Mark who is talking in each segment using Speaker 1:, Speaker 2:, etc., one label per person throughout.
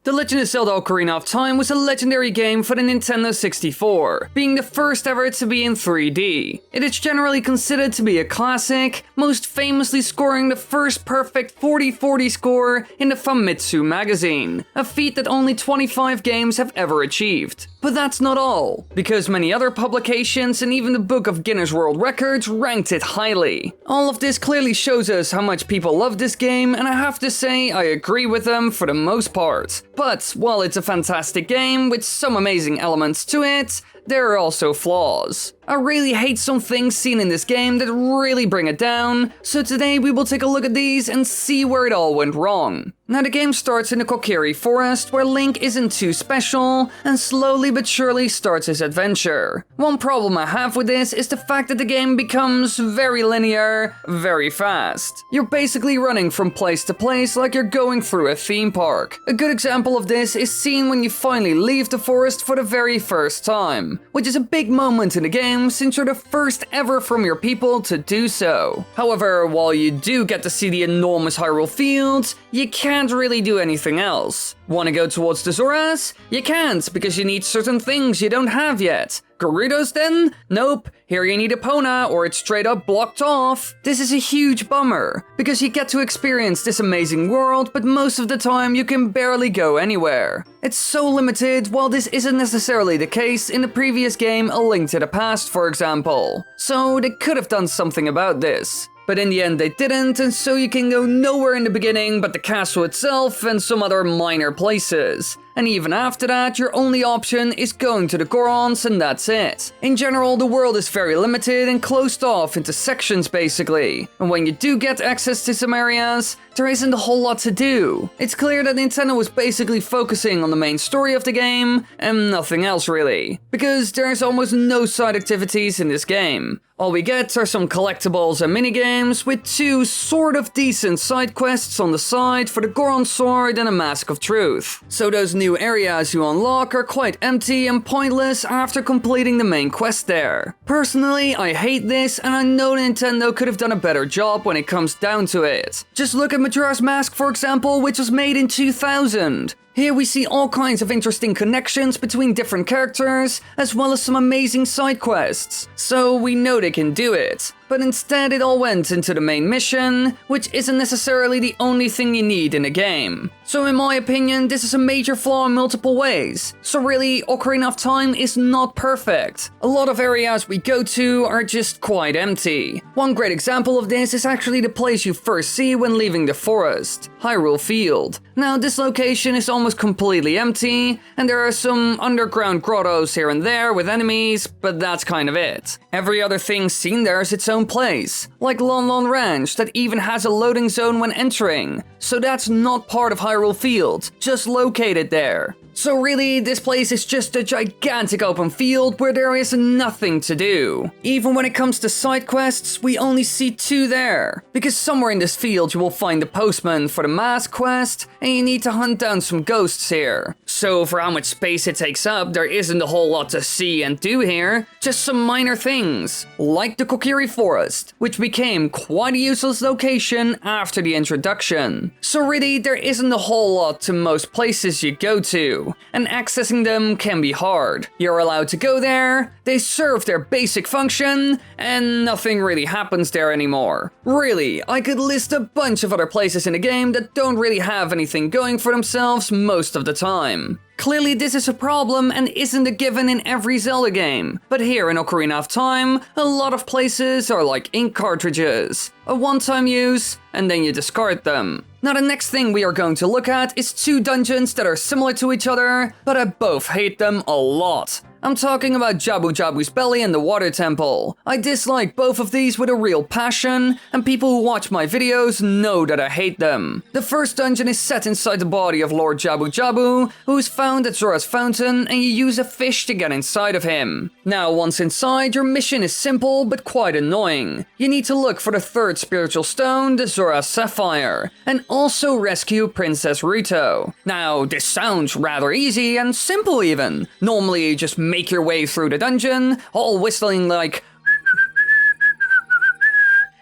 Speaker 1: The Legend of Zelda Ocarina of Time was a legendary game for the Nintendo 64, being the first ever to be in 3D. It is generally considered to be a classic, most famously scoring the first perfect 40/40 score in the Famitsu magazine, a feat that only 25 games have ever achieved. But that's not all, because many other publications and even the Book of Guinness World Records ranked it highly. All of this clearly shows us how much people love this game, and I have to say I agree with them for the most part. But while it's a fantastic game with some amazing elements to it, there are also flaws. I really hate some things seen in this game that really bring it down, so today we will take a look at these and see where it all went wrong. Now the game starts in the Kokiri Forest, where Link isn't too special, and slowly but surely starts his adventure. One problem I have with this is the fact that the game becomes very linear, very fast. You're basically running from place to place like you're going through a theme park. A good example of this is seen when you finally leave the forest for the very first time, which is a big moment in the game since you're the first ever from your people to do so. However, while you do get to see the enormous Hyrule Field, you can't really do anything else. Want to go towards the Zoras? You can't, because you need certain things you don't have yet. Gerudos then? Nope, here you need Epona or it's straight up blocked off. This is a huge bummer, because you get to experience this amazing world, but most of the time you can barely go anywhere. It's so limited, while this isn't necessarily the case in the previous game A Link to the Past, for example. So they could have done something about this. But in the end they didn't, and so you can go nowhere in the beginning but the castle itself and some other minor places. And even after that, your only option is going to the Gorons and that's it. In general, the world is very limited and closed off into sections basically. And when you do get access to some areas, there isn't a whole lot to do. It's clear that Nintendo was basically focusing on the main story of the game and nothing else really. Because there's almost no side activities in this game. All we get are some collectibles and minigames with two sort of decent side quests on the side for the Goron Sword and a Mask of Truth. So those new areas you unlock are quite empty and pointless after completing the main quest there. Personally, I hate this and I know Nintendo could have done a better job when it comes down to it. Just look at Majora's Mask for example, which was made in 2000. Here we see all kinds of interesting connections between different characters, as well as some amazing side quests. So we know they can do it. But instead it all went into the main mission, which isn't necessarily the only thing you need in a game. So in my opinion, this is a major flaw in multiple ways. So really, Ocarina of Time is not perfect. A lot of areas we go to are just quite empty. One great example of this is actually the place you first see when leaving the forest, Hyrule Field. Now this location is almost completely empty, and there are some underground grottos here and there with enemies, but that's kind of it. Every other thing seen there is its own place, like Lon Lon Ranch that even has a loading zone when entering. So that's not part of Hyrule Field, just located there. So really, this place is just a gigantic open field where there is nothing to do. Even when it comes to side quests, we only see two there. Because somewhere in this field you will find the postman for the mask quest, and you need to hunt down some ghosts here. So for how much space it takes up, there isn't a whole lot to see and do here, just some minor things, like the Kokiri Forest, which became quite a useless location after the introduction. So really, there isn't a whole lot to most places you go to. And accessing them can be hard. You're allowed to go there, they serve their basic function, and nothing really happens there anymore. Really, I could list a bunch of other places in the game that don't really have anything going for themselves most of the time. Clearly this is a problem and isn't a given in every Zelda game, but here in Ocarina of Time, a lot of places are like ink cartridges. A one-time use, and then you discard them. Now the next thing we are going to look at is two dungeons that are similar to each other, but I both hate them a lot. I'm talking about Jabu Jabu's Belly and the Water Temple. I dislike both of these with a real passion, and people who watch my videos know that I hate them. The first dungeon is set inside the body of Lord Jabu Jabu, who is found at Zora's Fountain, and you use a fish to get inside of him. Now once inside, your mission is simple but quite annoying. You need to look for the third spiritual stone, the Zora's Sapphire, and also rescue Princess Rito. Now this sounds rather easy and simple even. Normally you just make your way through the dungeon, all whistling like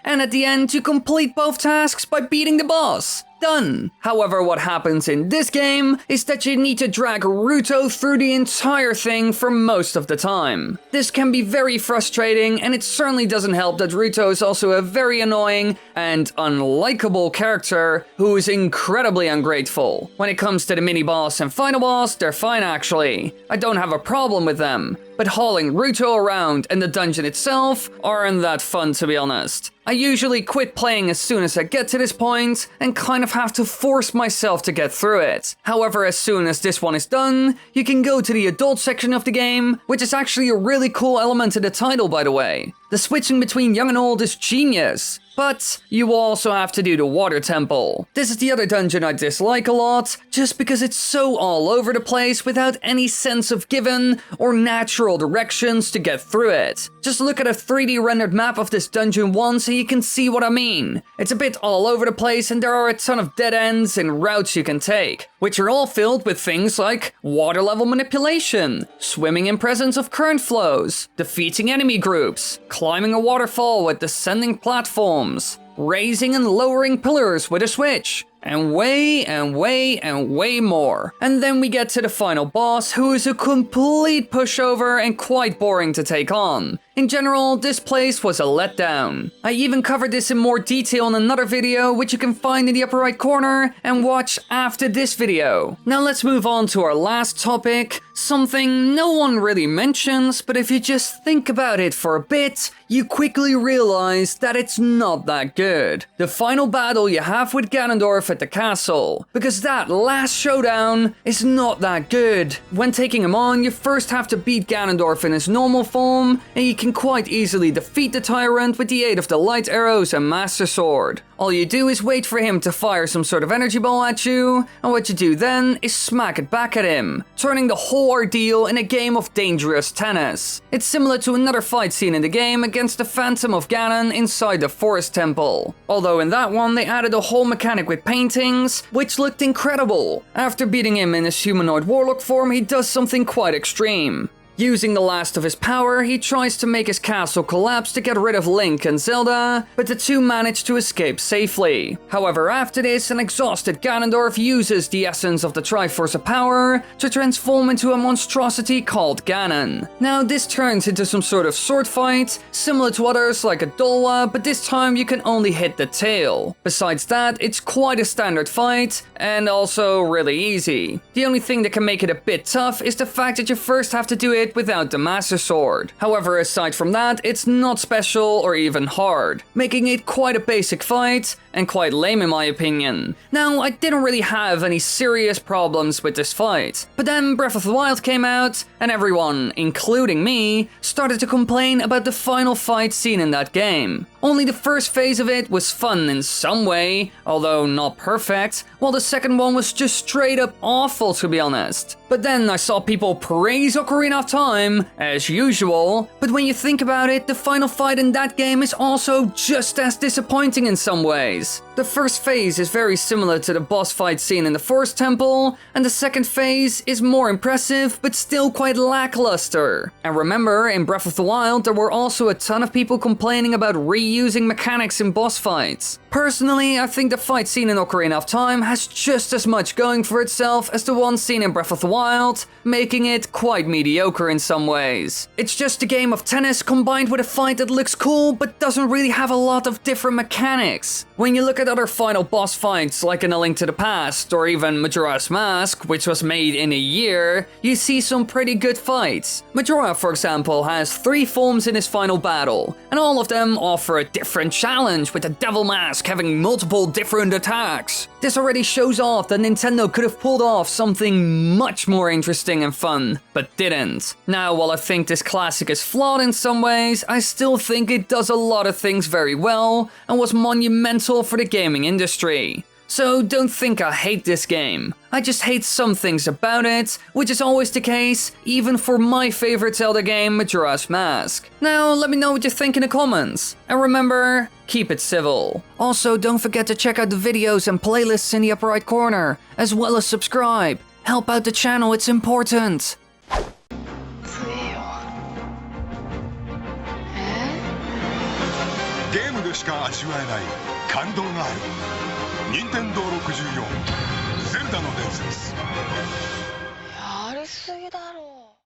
Speaker 1: and at the end to complete both tasks by beating the boss. done. However, what happens in this game is that you need to drag Rito through the entire thing for most of the time. This can be very frustrating, and it certainly doesn't help that Rito is also a very annoying and unlikable character who is incredibly ungrateful. When it comes to the mini-boss and final boss, they're fine actually. I don't have a problem with them, but hauling Rito around and the dungeon itself aren't that fun, to be honest. I usually quit playing as soon as I get to this point and kind of have to force myself to get through it. However, as soon as this one is done, you can go to the adult section of the game, which is actually a really cool element to the title, by the way. The switching between young and old is genius. But you also have to do the water temple. This is the other dungeon I dislike a lot, just because it's so all over the place without any sense of given or natural directions to get through it. Just look at a 3D rendered map of this dungeon once and you can see what I mean. It's a bit all over the place and there are a ton of dead ends and routes you can take, which are all filled with things like water level manipulation, swimming in presence of current flows, defeating enemy groups, climbing a waterfall with descending platforms, raising and lowering pillars with a switch, and way more. And then we get to the final boss, who is a complete pushover and quite boring to take on. In general, this place was a letdown. I even covered this in more detail in another video, which you can find in the upper right corner and watch after this video. Now let's move on to our last topic, something no one really mentions, but if you just think about it for a bit, you quickly realize that it's not that good. The final battle you have with Ganondorf at the castle, because that last showdown is not that good. When taking him on, you first have to beat Ganondorf in his normal form, and you can quite easily defeat the tyrant with the aid of the light arrows and master sword. All you do is wait for him to fire some sort of energy ball at you, and what you do then is smack it back at him, turning the whole ordeal in a game of dangerous tennis. It's similar to another fight scene in the game against the Phantom of Ganon inside the Forest Temple. Although in that one they added a whole mechanic with paintings, which looked incredible. After beating him in his humanoid warlock form, he does something quite extreme. Using the last of his power, he tries to make his castle collapse to get rid of Link and Zelda, but the two manage to escape safely. However, after this, an exhausted Ganondorf uses the essence of the triforce of power to transform into a monstrosity called Ganon. Now, this turns into some sort of sword fight, similar to others like a Dolwa, but this time you can only hit the tail. Besides that, it's quite a standard fight, and also really easy. The only thing that can make it a bit tough is the fact that you first have to do it without the Master Sword. However, aside from that, it's not special or even hard, making it quite a basic fight and quite lame in my opinion. Now, I didn't really have any serious problems with this fight, but then Breath of the Wild came out and everyone, including me, started to complain about the final fight scene in that game. Only the first phase of it was fun in some way, although not perfect, while the second one was just straight up awful, to be honest. But then I saw people praise Ocarina of Time, as usual, but when you think about it, the final fight in that game is also just as disappointing in some ways. The first phase is very similar to the boss fight scene in the Forest Temple, and the second phase is more impressive, but still quite lackluster. And remember, in Breath of the Wild, there were also a ton of people complaining about reusing mechanics in boss fights. Personally, I think the fight scene in Ocarina of Time has just as much going for itself as the one scene in Breath of the Wild, making it quite mediocre in some ways. It's just a game of tennis combined with a fight that looks cool but doesn't really have a lot of different mechanics. When you look at other final boss fights like in A Link to the Past or even Majora's Mask, which was made in a year, you see some pretty good fights. Majora, for example, has 3 forms in his final battle, and all of them offer a different challenge, with the Devil Mask having multiple different attacks. This already shows off that Nintendo could have pulled off something much more interesting and fun, but didn't. Now, while I think this classic is flawed in some ways, I still think it does a lot of things very well and was monumental for the gaming industry. So don't think I hate this game. I just hate some things about it, which is always the case, even for my favorite Zelda game, Majora's Mask. Now, let me know what you think in the comments. And remember, keep it civil. Also, don't forget to check out the videos and playlists in the upper right corner, as well as subscribe. Help out the channel, it's important.
Speaker 2: ゲームでしか味わえない感動がある。任天堂64ゼルダの伝説